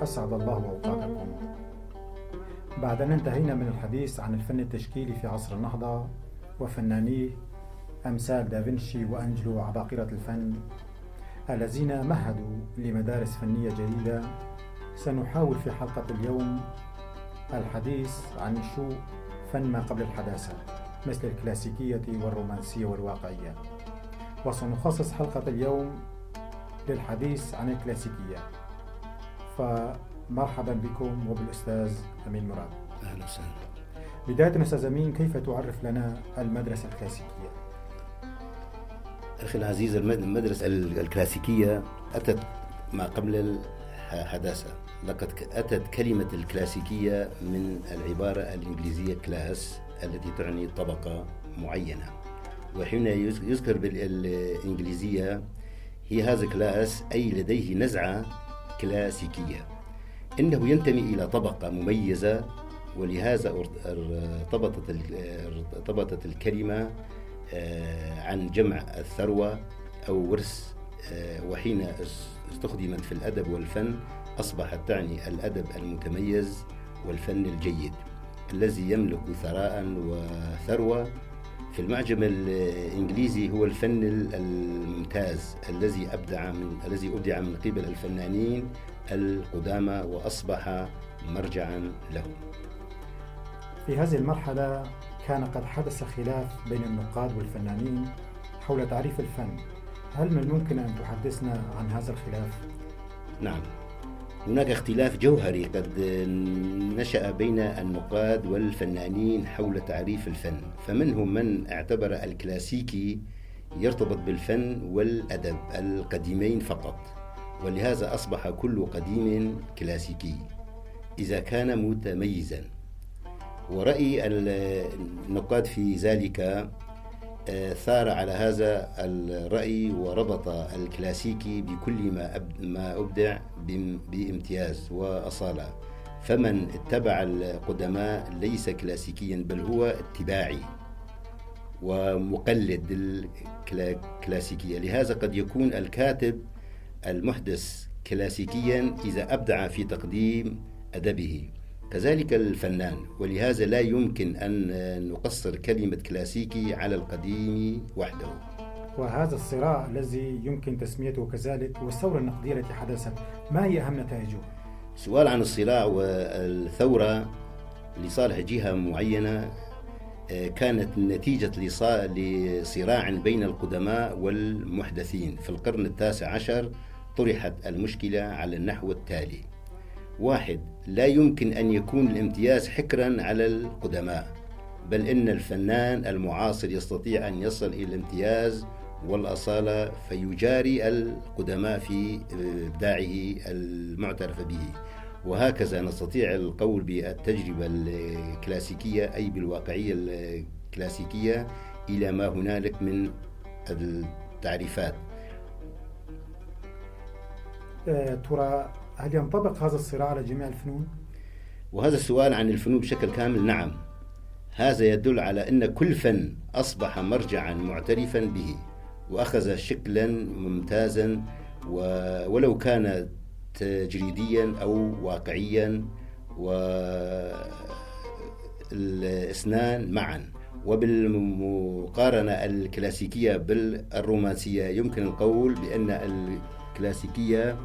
أسعد الله أوقاتكم. بعد أن انتهينا من الحديث عن الفن التشكيلي في عصر النهضة وفنانيه أمثال دافنشي وأنجلو عباقرة الفن الذين مهدوا لمدارس فنية جديدة، سنحاول في حلقة اليوم الحديث عن نشوء فن ما قبل الحداثة مثل الكلاسيكية والرومانسية والواقعية، وسنخصص حلقة اليوم للحديث عن الكلاسيكية. فمرحبا بكم وبالأستاذ أمين مراد. أهلا وسهلا. بداية أستاذ أمين، كيف تعرف لنا المدرسة الكلاسيكية؟ أخي العزيز، المدرسة الكلاسيكية أتت ما قبل الحداثة. لقد أتت كلمة الكلاسيكية من العبارة الإنجليزية كلاس التي تعني طبقة معينة، وحين يذكر بالإنجليزية هي هذا كلاس أي لديه نزعة كلاسيكية، إنه ينتمي إلى طبقة مميزة، ولهذا ارتبطت الكلمة عن جمع الثروة أو ورث، وحين استخدمت في الأدب والفن أصبحت تعني الأدب المتميز والفن الجيد الذي يملك ثراء وثروة. في المعجم الإنجليزي هو الفن الممتاز الذي أبدع من قبل الفنانين القدامى وأصبح مرجعا له. في هذه المرحلة كان قد حدث خلاف بين النقاد والفنانين حول تعريف الفن. هل من الممكن أن تحدثنا عن هذا الخلاف؟ نعم، هناك اختلاف جوهري قد نشأ بين النقاد والفنانين حول تعريف الفن، فمنهم من اعتبر الكلاسيكي يرتبط بالفن والأدب القديمين فقط، ولهذا أصبح كل قديم كلاسيكي إذا كان متميزا. ورأي النقاد في ذلك ثار على هذا الرأي وربط الكلاسيكي بكل ما أبدع بامتياز وأصالة، فمن اتبع القدماء ليس كلاسيكيا بل هو اتباعي ومقلد الكلاسيكية. لهذا قد يكون الكاتب المحدث كلاسيكيا إذا أبدع في تقديم أدبه، كذلك الفنان، ولهذا لا يمكن أن نقصر كلمة كلاسيكي على القديم وحده. وهذا الصراع الذي يمكن تسميته كذلك والثورة النقدية التي حدثت، ما هي أهم نتائجه؟ سؤال عن الصراع والثورة لصالح جهة معينة كانت نتيجة لصراع بين القدماء والمحدثين. في القرن 19 طرحت المشكلة على النحو التالي: 1. لا يمكن أن يكون الامتياز حكرا على القدماء، بل إن الفنان المعاصر يستطيع أن يصل إلى الامتياز والأصالة فيجاري القدماء في إبداعه المعترف به. وهكذا نستطيع القول بالتجربة الكلاسيكية أي بالواقعية الكلاسيكية إلى ما هنالك من التعريفات. ترى هل ينطبق هذا الصراع على جميع الفنون؟ وهذا السؤال عن الفنون بشكل كامل نعم. هذا يدل على أن كل فن أصبح مرجعا معترفا به وأخذ شكلا ممتازا ولو كان تجريديا أو واقعيا، والإثنان معا. وبالمقارنة الكلاسيكية بالرومانسية يمكن القول بأن الكلاسيكية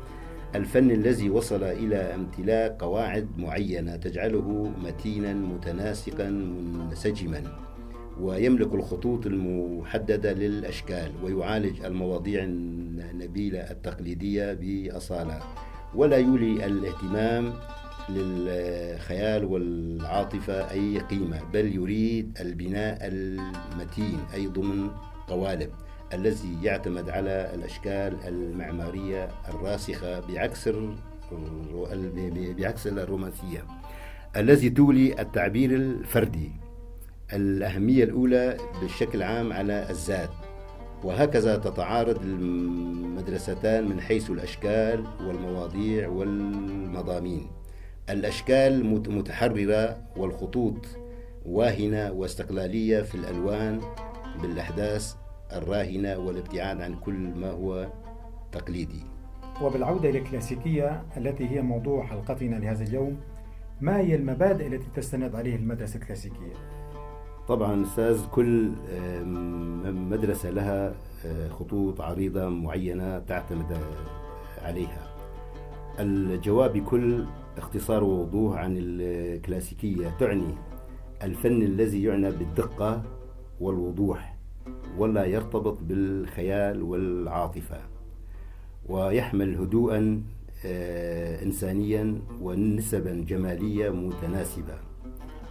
الفن الذي وصل إلى امتلاك قواعد معينة تجعله متينا متناسقا منسجما، ويملك الخطوط المحددة للأشكال، ويعالج المواضيع النبيلة التقليدية بأصالة، ولا يولي الاهتمام للخيال والعاطفة أي قيمة، بل يريد البناء المتين أي ضمن قوالب الذي يعتمد على الأشكال المعمارية الراسخة بعكس الرومانسية الذي تولي التعبير الفردي الأهمية الأولى بشكل عام على الذات. وهكذا تتعارض المدرستان من حيث الأشكال والمواضيع والمضامين. الأشكال متحررة والخطوط واهنة واستقلالية في الألوان بالأحداث الراهنة والابتعاد عن كل ما هو تقليدي. وبالعودة إلى الكلاسيكية التي هي موضوع حلقتنا لهذا اليوم، ما هي المبادئ التي تستند عليه المدرسة الكلاسيكية؟ طبعا أستاذ، كل مدرسة لها خطوط عريضة معينة تعتمد عليها. الجواب بكل اختصار ووضوح عن الكلاسيكية تعني الفن الذي يعنى بالدقة والوضوح ولا يرتبط بالخيال والعاطفة، ويحمل هدوءا إنسانيا ونسبا جمالية متناسبة.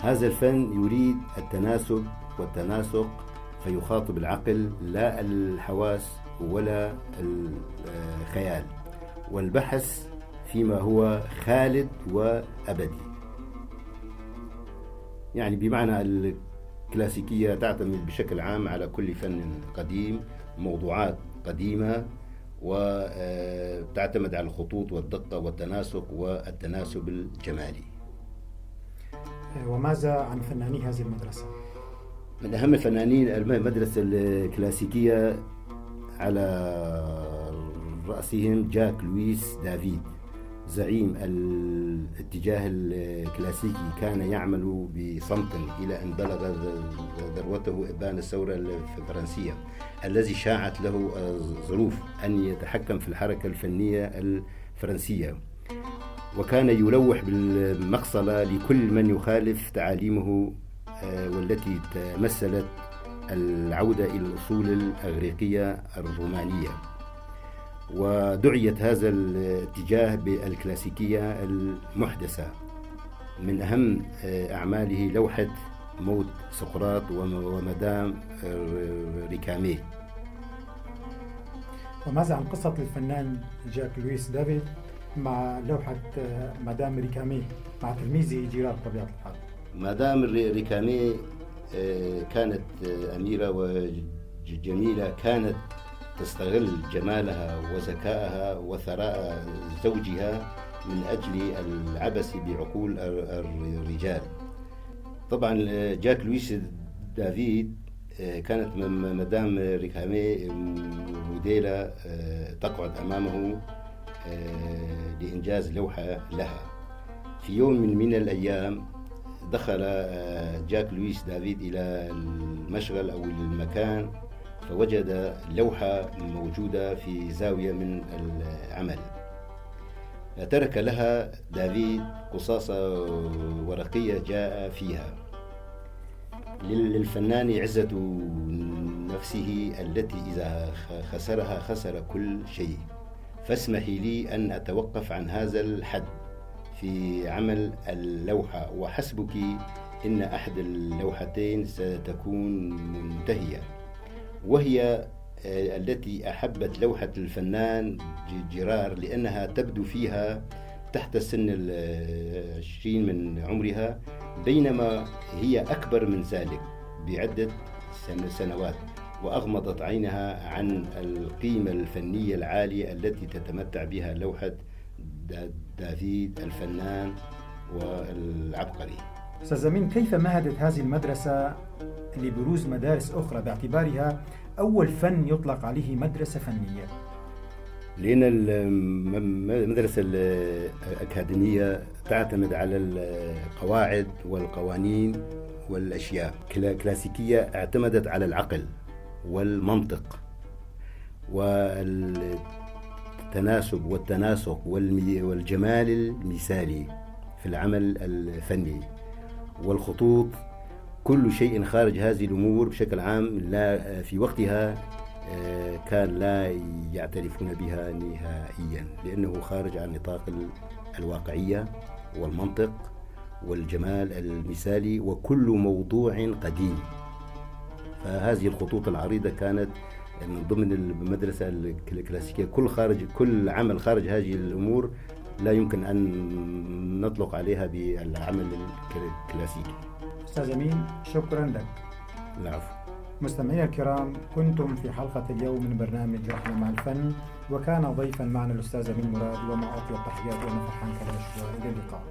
هذا الفن يريد التناسب والتناسق، فيخاطب العقل لا الحواس ولا الخيال، والبحث فيما هو خالد وأبدي. يعني بمعنى الكلاسيكية تعتمد بشكل عام على كل فن قديم، موضوعات قديمة، وتعتمد على الخطوط والدقة والتناسق والتناسب الجمالي. وماذا عن فناني هذه المدرسة؟ من أهم فنانين المدرسة الكلاسيكية على رأسهم جاك لويس دافيد، زعيم الاتجاه الكلاسيكي. كان يعمل بصمت إلى أن بلغ ذروته إبان الثورة الفرنسية الذي شاعت له ظروف أن يتحكم في الحركة الفنية الفرنسية، وكان يلوح بالمقصلة لكل من يخالف تعاليمه، والتي تمثلت العودة إلى الأصول الأغريقية الرومانية. ودعيت هذا الاتجاه بالكلاسيكية المحدثة. من أهم أعماله لوحة موت سقراط ومدام ريكامي. وماذا عن قصة الفنان جاك لويس دافيد مع لوحة مدام ريكامي مع تلميذه جيرار طبيعة الحال؟ مدام ريكامي كانت أميرة وجميلة، كانت تستغل جمالها وذكائها وثراء زوجها من أجل العبث بعقول الرجال. طبعا جاك لويس دافيد كانت مدام ريكامي موديلة تقعد أمامه لإنجاز لوحة لها. في يوم من الأيام دخل جاك لويس دافيد إلى المشغل أو المكان، فوجد لوحة موجودة في زاوية من العمل، فترك لها دافيد قصاصة ورقية جاء فيها. للفنان عزة نفسه التي إذا خسرها خسر كل شيء. فاسمحي لي أن أتوقف عن هذا الحد في عمل اللوحة، وحسبك إن أحد اللوحتين ستكون منتهية، وهي التي أحبت لوحة الفنان جيرار لأنها تبدو فيها تحت سن 20 من عمرها، بينما هي أكبر من ذلك بعدة سنوات، وأغمضت عينها عن القيمة الفنية العالية التي تتمتع بها لوحة دافيد الفنان والعبقري. أستاذ أمين، كيف مهدت هذه المدرسة لبروز مدارس أخرى باعتبارها أول فن يطلق عليه مدرسة فنية؟ لأن المدرسة الأكاديمية تعتمد على القواعد والقوانين والأشياء. كلاسيكية اعتمدت على العقل والمنطق والتناسب والتناسق والجمال المثالي في العمل الفني والخطوط. كل شيء خارج هذه الأمور بشكل عام لا في وقتها كان لا يعترفون بها نهائيا، لأنه خارج عن نطاق الواقعية والمنطق والجمال المثالي وكل موضوع قديم. فهذه الخطوط العريضة كانت من ضمن المدرسة الكلاسيكية. كل عمل خارج هذه الأمور لا يمكن أن نطلق عليها بالعمل الكلاسيكي. أستاذ أمين، شكرا لك. العفو. مستمعينا الكرام، كنتم في حلقة اليوم من برنامج رحلة مع الفن، وكان ضيفا معنا الأستاذ أمين مراد، ومع أطيب التحيات وأنا فرحان كرش، وإلى اللقاء.